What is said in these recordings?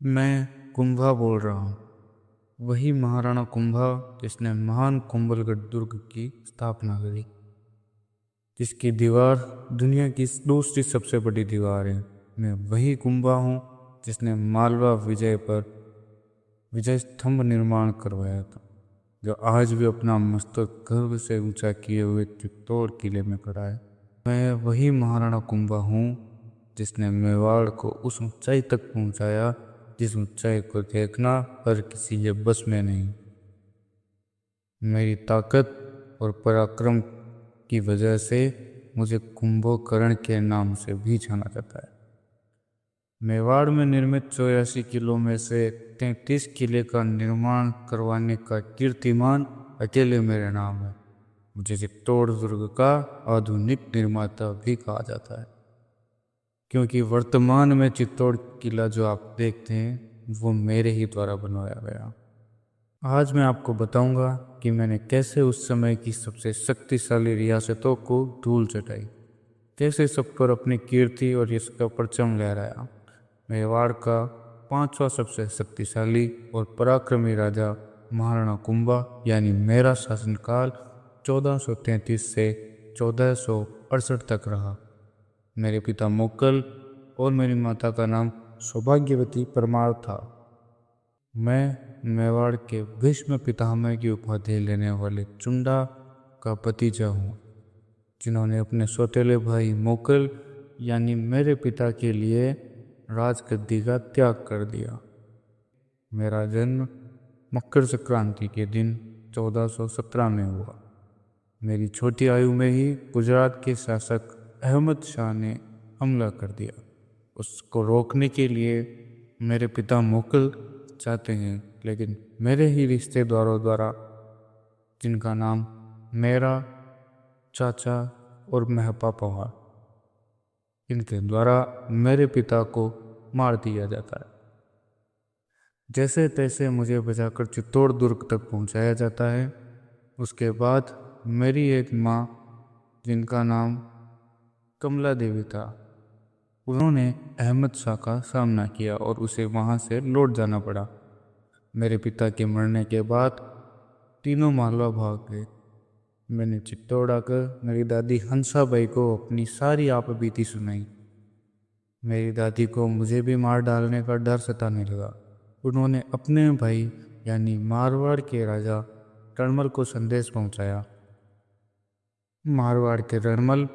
मैं कुंभा बोल रहा हूँ। वही महाराणा कुंभा जिसने महान कुंभलगढ़ दुर्ग की स्थापना करी, जिसकी दीवार दुनिया की दूसरी सबसे बड़ी दीवार है। मैं वही कुंभा हूँ जिसने मालवा विजय पर विजय स्तंभ निर्माण करवाया था, जो आज भी अपना मस्तक गर्व से ऊंचा किए हुए चित्तौड़ किले में खड़ा है। मैं वही महाराणा कुंभा हूँ जिसने मेवाड़ को उस ऊंचाई तक पहुंचाया जिस ऊंचाई को देखना हर किसी के बस में नहीं। मेरी ताकत और पराक्रम की वजह से मुझे कुंभकर्ण के नाम से भी जाना जाता है। मेवाड़ में निर्मित 84 किलों में से 33 किले का निर्माण करवाने का कीर्तिमान अकेले मेरे नाम है। मुझे चित्तौड़ दुर्ग का आधुनिक निर्माता भी कहा जाता है, क्योंकि वर्तमान में चित्तौड़ किला जो आप देखते हैं वो मेरे ही द्वारा बनवाया गया। आज मैं आपको बताऊंगा कि मैंने कैसे उस समय की सबसे शक्तिशाली रियासतों को धूल चटाई, कैसे सब पर अपनी कीर्ति और यश का परचम लहराया। मेवाड़ का 5वां सबसे शक्तिशाली और पराक्रमी राजा महाराणा कुंभा यानी मेरा शासनकाल 1433 से 1468 तक रहा। मेरे पिता मोकल और मेरी माता का नाम सौभाग्यवती परमार था। मैं मेवाड़ के भीष्म पितामह की उपाधि लेने वाले चुंडा का भतीजा हूँ, जिन्होंने अपने सौतेले भाई मोकल यानी मेरे पिता के लिए राजगद्दी का त्याग कर दिया। मेरा जन्म मकर संक्रांति के दिन 1417 में हुआ। मेरी छोटी आयु में ही गुजरात के शासक अहमद शाह ने हमला कर दिया। उसको रोकने के लिए मेरे पिता मोकल चाहते हैं, लेकिन मेरे ही रिश्तेदारों द्वारा, जिनका नाम मेरा चाचा और महपा पवार, इनके द्वारा मेरे पिता को मार दिया जाता है। जैसे तैसे मुझे बचाकर चित्तौड़ दुर्ग तक पहुंचाया जाता है। उसके बाद मेरी एक माँ, जिनका नाम कमला देवी था, उन्होंने अहमद शाह का सामना किया और उसे वहां से लौट जाना पड़ा। मेरे पिता के मरने के बाद तीनों मालवा भाग गए। मैंने चित्तौड़ आकर मेरी दादी हंसाबाई को अपनी सारी आपबीती सुनाई। मेरी दादी को मुझे भी मार डालने का डर सताने लगा। उन्होंने अपने भाई यानी मारवाड़ के राजा रणमल को संदेश पहुंचाया। मारवाड़ के रणमल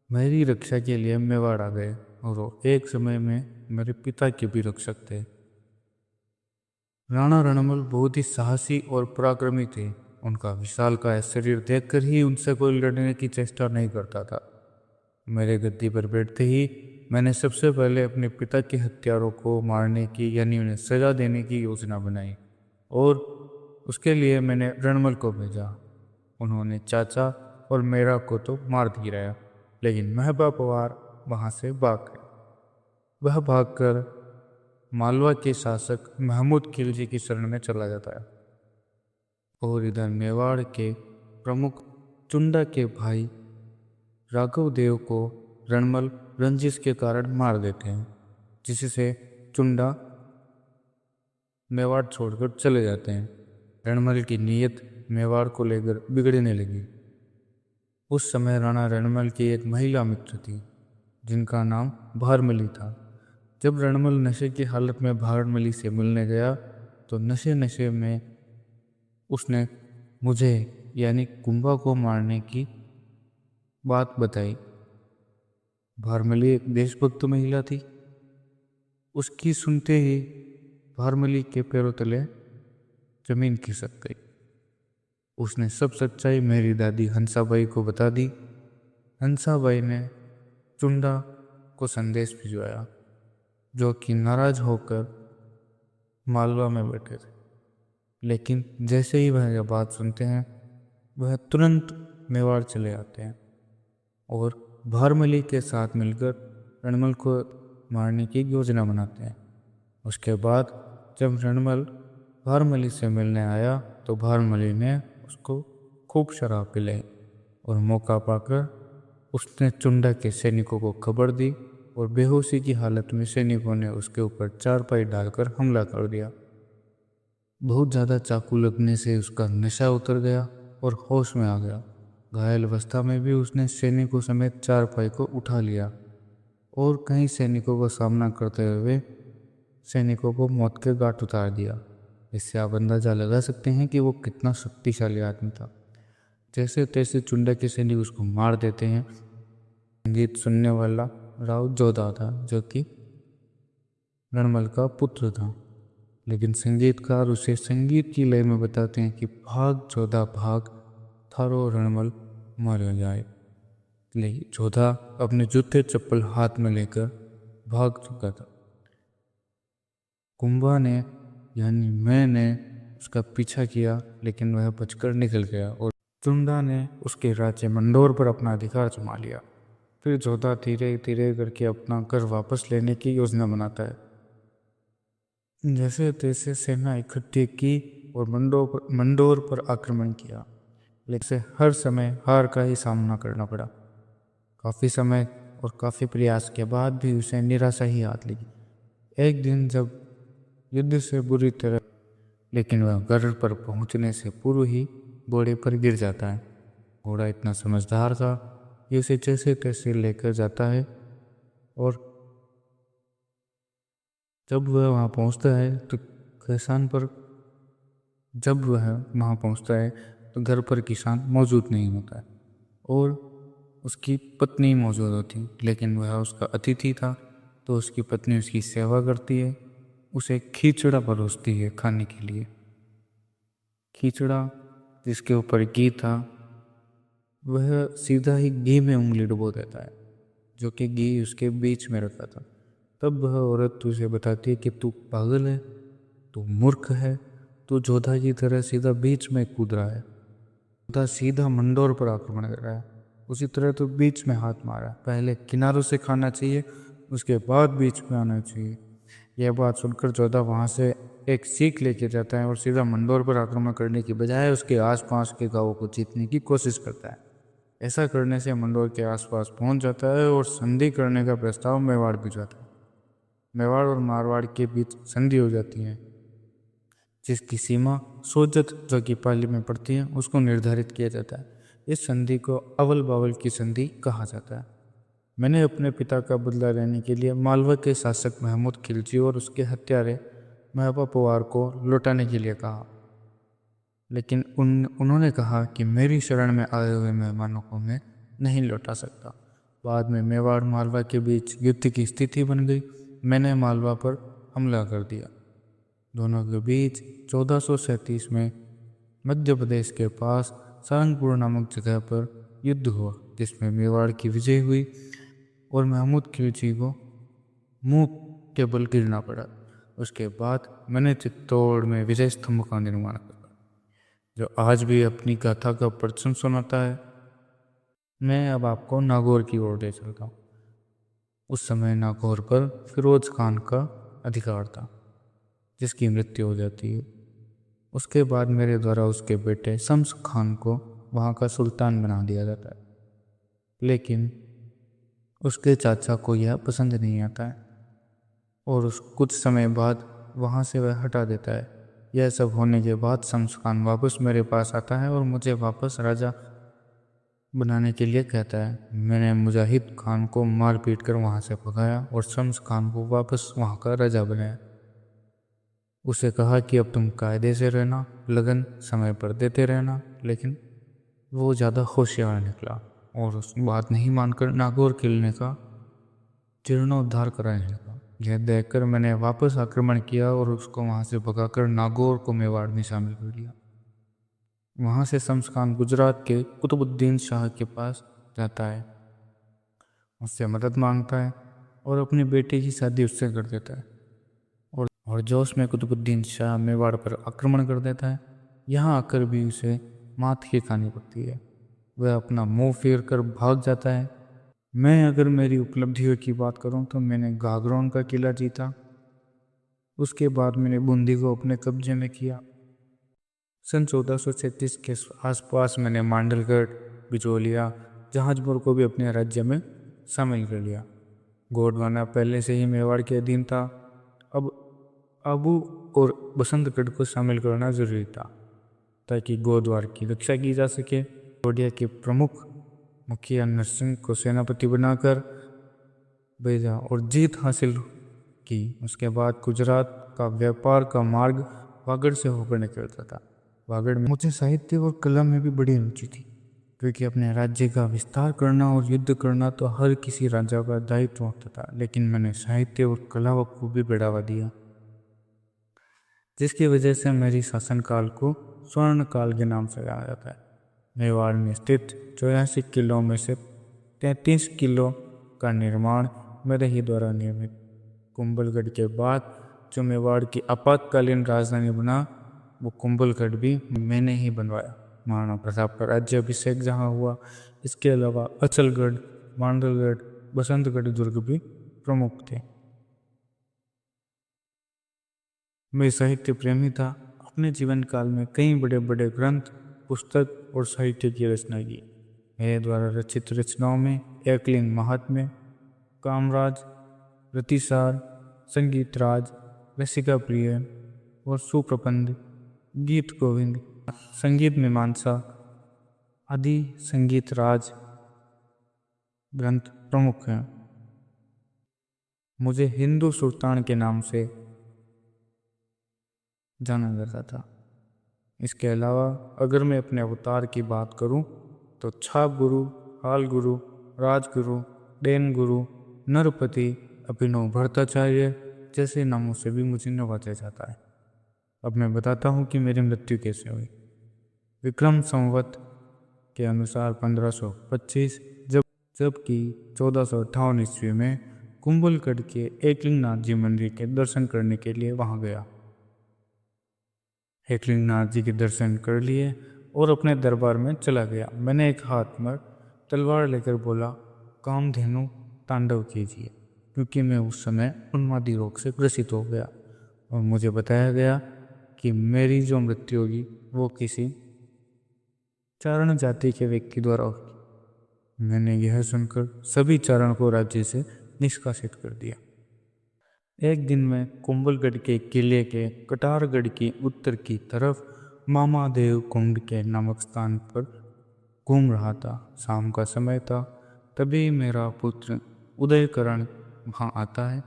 मेरी रक्षा के लिए मेवाड़ आ गए और वो एक समय में मेरे पिता के भी रक्षक थे। राणा रणमल बहुत ही साहसी और पराक्रमी थे। उनका विशालकाय शरीर देखकर ही उनसे कोई लड़ने की चेष्टा नहीं करता था। मेरे गद्दी पर बैठते ही मैंने सबसे पहले अपने पिता के हत्यारों को मारने की यानी उन्हें सजा देने की योजना बनाई और उसके लिए मैंने रणमल को भेजा। उन्होंने चाचा और मेरा को तो मार गिराया, लेकिन महबा पवार वहां से भाग गए। वह भागकर मालवा के शासक महमूद खिलजी की शरण में चला जाता है और इधर मेवाड़ के प्रमुख चुंडा के भाई राघव देव को रणमल रंजिश के कारण मार देते हैं, जिससे चुंडा मेवाड़ छोड़कर चले जाते हैं। रणमल की नीयत मेवाड़ को लेकर बिगड़ने लगी। उस समय राणा रणमल की एक महिला मित्र थी, जिनका नाम भारमली था। जब रणमल नशे की हालत में भारमली से मिलने गया तो नशे नशे में उसने मुझे यानी कुंभा को मारने की बात बताई। भारमली एक देशभक्त महिला थी। उसकी सुनते ही भारमली के पैरों तले जमीन खिसक गई। उसने सब सच्चाई मेरी दादी हंसाबाई को बता दी। हंसाबाई ने चुंडा को संदेश भिजवाया, जो कि नाराज होकर मालवा में बैठे थे। लेकिन जैसे ही वह यह बात सुनते हैं, वह तुरंत मेवाड़ चले आते हैं और भारमली के साथ मिलकर रणमल को मारने की योजना बनाते हैं। उसके बाद जब रणमल भारमली से मिलने आया तो भारमली ने उसको खूब शराब पिलाई और मौका पाकर उसने चुंडा के सैनिकों को खबर दी और बेहोशी की हालत में सैनिकों ने उसके ऊपर चारपाई डालकर हमला कर दिया। बहुत ज़्यादा चाकू लगने से उसका नशा उतर गया और होश में आ गया। घायल अवस्था में भी उसने सैनिकों समेत चारपाई को उठा लिया और कई सैनिकों का सामना करते हुए सैनिकों को मौत के घाट उतार दिया। इससे आप अंदाज़ा लगा सकते हैं कि वो कितना शक्तिशाली आदमी था। जैसे तैसे चुंडा के सैनिक उसको मार देते हैं। संगीत सुनने वाला राव जोधा था, जो कि रणमल का पुत्र था, लेकिन संगीतकार उसे संगीत की लय में बताते हैं कि भाग जोधा भाग, थारो रणमल मर जाए। लेकिन जोधा अपने जूते चप्पल हाथ में लेकर भाग चुका था। कुंभा ने यानी मैंने उसका पीछा किया, लेकिन वह बचकर निकल गया और चुंडा ने उसके राज्य मंडोर पर अपना अधिकार जमा लिया। फिर जोधा धीरे धीरे करके अपना घर वापस लेने की योजना बनाता है। जैसे तैसे सेना इकट्ठी की और मंडोर पर आक्रमण किया, लेकिन उसे हर समय हार का ही सामना करना पड़ा। काफ़ी समय और काफ़ी प्रयास के बाद भी उसे निराशा ही हाथ लगी। एक दिन जब युद्ध से बुरी तरह, लेकिन वह घर पर पहुंचने से पूर्व ही घोड़े पर गिर जाता है। घोड़ा इतना समझदार था कि उसे जैसे तैसे लेकर जाता है और जब वह वहाँ पहुँचता है तो घर पर किसान मौजूद नहीं होता है और उसकी पत्नी मौजूद होती, लेकिन वह उसका अतिथि था। तो उसकी पत्नी उसकी सेवा करती है, उसे खिचड़ा परोसती है खाने के लिए। खिचड़ा जिसके ऊपर घी था, वह सीधा ही घी में उंगली डुबो देता है, जो कि घी उसके बीच में रखा था। तब वह औरत तुझे बताती है कि तू पागल है, तू मूर्ख है, तू जोधा की तरह सीधा बीच में कूद रहा है। जोधा सीधा मंडोर पर आक्रमण कर रहा है, उसी तरह तो बीच में हाथ मारा। पहले किनारों से खाना चाहिए, उसके बाद बीच में आना चाहिए। यह बात सुनकर जोधा वहाँ से एक सीख लेके जाता है और सीधा मंडोर पर आक्रमण करने की बजाय उसके आसपास के गांवों को जीतने की कोशिश करता है। ऐसा करने से मंडोर के आसपास पहुंच जाता है और संधि करने का प्रस्ताव मेवाड़ भिजवाता है। मेवाड़ और मारवाड़ के बीच संधि हो जाती है, जिसकी सीमा सोजत, जो कि पाली में पड़ती है, उसको निर्धारित किया जाता है। इस संधि को अवल बावल की संधि कहा जाता है। मैंने अपने पिता का बदला लेने के लिए मालवा के शासक महमूद खिलजी और उसके हत्यारे महबा पुआर को लौटाने के लिए कहा, लेकिन उन्होंने कहा कि मेरी शरण में आए हुए मेहमानों को मैं नहीं लौटा सकता। बाद में मेवाड़ मालवा के बीच युद्ध की स्थिति बन गई। मैंने मालवा पर हमला कर दिया। दोनों के बीच 1437 में मध्य प्रदेश के पास सारंगपुर नामक जगह पर युद्ध हुआ, जिसमें मेवाड़ की विजय हुई और महमूद खिलजी को मुंह के बल गिरना पड़ा। उसके बाद मैंने चित्तौड़ में विजय स्तंभ का निर्माण किया, जो आज भी अपनी गाथा का प्रदर्शन सुनाता है। मैं अब आपको नागौर की ओर ले चलता हूँ। उस समय नागौर पर फिरोज खान का अधिकार था, जिसकी मृत्यु हो जाती है। उसके बाद मेरे द्वारा उसके बेटे शम्स खान को वहाँ का सुल्तान बना दिया जाता है, लेकिन उसके चाचा को यह पसंद नहीं आता है और उस कुछ समय बाद वहाँ से वह हटा देता है। यह सब होने के बाद शम्स खान वापस मेरे पास आता है और मुझे वापस राजा बनाने के लिए कहता है। मैंने मुजाहिद खान को मार पीट कर वहाँ से भगाया और शम्स खान को वापस वहाँ का राजा बनाया। उसे कहा कि अब तुम कायदे से रहना, लगन समय पर देते रहना, लेकिन वो ज़्यादा होशियार निकला और उस बात नहीं मानकर नागौर किले का जीर्णोद्धार कराने लगा। यह देखकर मैंने वापस आक्रमण किया और उसको वहाँ से भगाकर नागौर को मेवाड़ में शामिल कर लिया। वहाँ से शम्स खान गुजरात के कुतुबुद्दीन शाह के पास जाता है, उससे मदद मांगता है और अपनी बेटी की शादी उससे कर देता है और जोश में कुतुबुद्दीन शाह मेवाड़ पर आक्रमण कर देता है। यहाँ आकर भी उसे मात ही खानी पड़ती है। वह अपना मुंह फेर कर भाग जाता है। मैं अगर मेरी उपलब्धियों की बात करूं तो मैंने गागरोन का किला जीता। उसके बाद मैंने बूंदी को अपने कब्जे में किया। सन 1436 के आसपास मैंने मांडलगढ़, बिजोलिया, जहाजपुर को भी अपने राज्य में शामिल कर लिया। गोंडवाना पहले से ही मेवाड़ के अधीन था। अब आबू और बसंतगढ़ को शामिल करना जरूरी था ताकि गोदवार की रक्षा की जा सके। गोडिया के प्रमुख मुखिया नरसिंह को सेनापति बनाकर भेजा और जीत हासिल की। उसके बाद गुजरात का व्यापार का मार्ग वागड़ से होकर निकलता था। वागड़ में मुझे साहित्य और कला में भी बड़ी रुचि थी, क्योंकि अपने राज्य का विस्तार करना और युद्ध करना तो हर किसी राजा का दायित्व होता था, लेकिन मैंने साहित्य और कला को भी बढ़ावा दिया, जिसकी वजह से मेरी शासनकाल को स्वर्ण काल के नाम से जाना जाता है। मेवाड़ में स्थित 84 किलों में से 33 किलो का निर्माण मेरे ही द्वारा निर्मित। कुंभलगढ़ के बाद जो मेवाड़ की आपातकालीन राजधानी बना, वो कुंभलगढ़ भी मैंने ही बनवाया। महाराणा प्रताप का राज्याभिषेक जहाँ हुआ, इसके अलावा अचलगढ़, मांडलगढ़, बसंतगढ़ दुर्ग भी प्रमुख थे। मैं साहित्य प्रेमी था। अपने जीवन काल में कई बड़े बड़े ग्रंथ, पुस्तक और साहित्य की रचना की। मेरे द्वारा रचित रचनाओं में एकलिंग महात्म्य, कामराज, रतिसार, संगीत राज, रसिका प्रिय और सुप्रबंध, गीत गोविंद, संगीत मीमांसा आदि संगीत राज ग्रंथ प्रमुख हैं। मुझे हिंदू सुल्तान के नाम से जाना जाता था। इसके अलावा अगर मैं अपने अवतार की बात करूं तो छाप गुरु, हाल गुरु, राजगुरु, डेन गुरु, नरपति, अभिनव भट्टाचार्य जैसे नामों से भी मुझे नवाजा जाता है। अब मैं बताता हूँ कि मेरी मृत्यु कैसे हुई। विक्रम संवत के अनुसार 1525 जबकि 1458 ईस्वी में कुंभलगढ़ के एकलिंगनाथ जी मंदिर के दर्शन करने के लिए वहां गया। एकलिंगनाथ जी के दर्शन कर लिए और अपने दरबार में चला गया। मैंने एक हाथ में तलवार लेकर बोला, कामधेनु तांडव कीजिए, क्योंकि मैं उस समय उन्मादी रोग से ग्रसित हो गया और मुझे बताया गया कि मेरी जो मृत्यु होगी वो किसी चारण जाति के व्यक्ति द्वारा होगी। मैंने यह सुनकर सभी चारण को राज्य से निष्कासित कर दिया। एक दिन मैं कुंभलगढ़ के किले के कटारगढ़ की उत्तर की तरफ मामादेव कुंड के नामक स्थान पर घूम रहा था। शाम का समय था। तभी मेरा पुत्र उदयकरण वहाँ आता है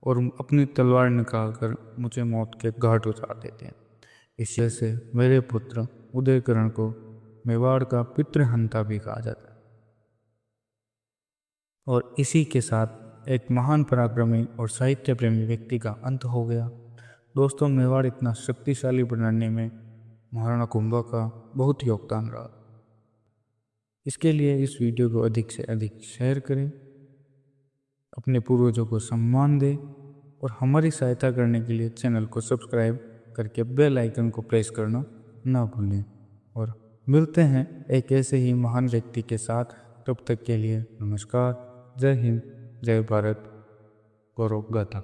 और अपनी तलवार निकालकर मुझे मौत के घाट उतार देते हैं। इस वजह से मेरे पुत्र उदयकरण को मेवाड़ का पितृहंता भी कहा जाता है। और इसी के साथ एक महान पराक्रमी और साहित्य प्रेमी व्यक्ति का अंत हो गया। दोस्तों, मेवाड़ इतना शक्तिशाली बनाने में महाराणा कुंभा का बहुत योगदान रहा। इसके लिए इस वीडियो को अधिक से अधिक शेयर करें, अपने पूर्वजों को सम्मान दें और हमारी सहायता करने के लिए चैनल को सब्सक्राइब करके बेल आइकन को प्रेस करना ना भूलें। और मिलते हैं एक ऐसे ही महान व्यक्ति के साथ। तब तक के लिए नमस्कार। जय हिंद, जय भारत, गौरव गाथा।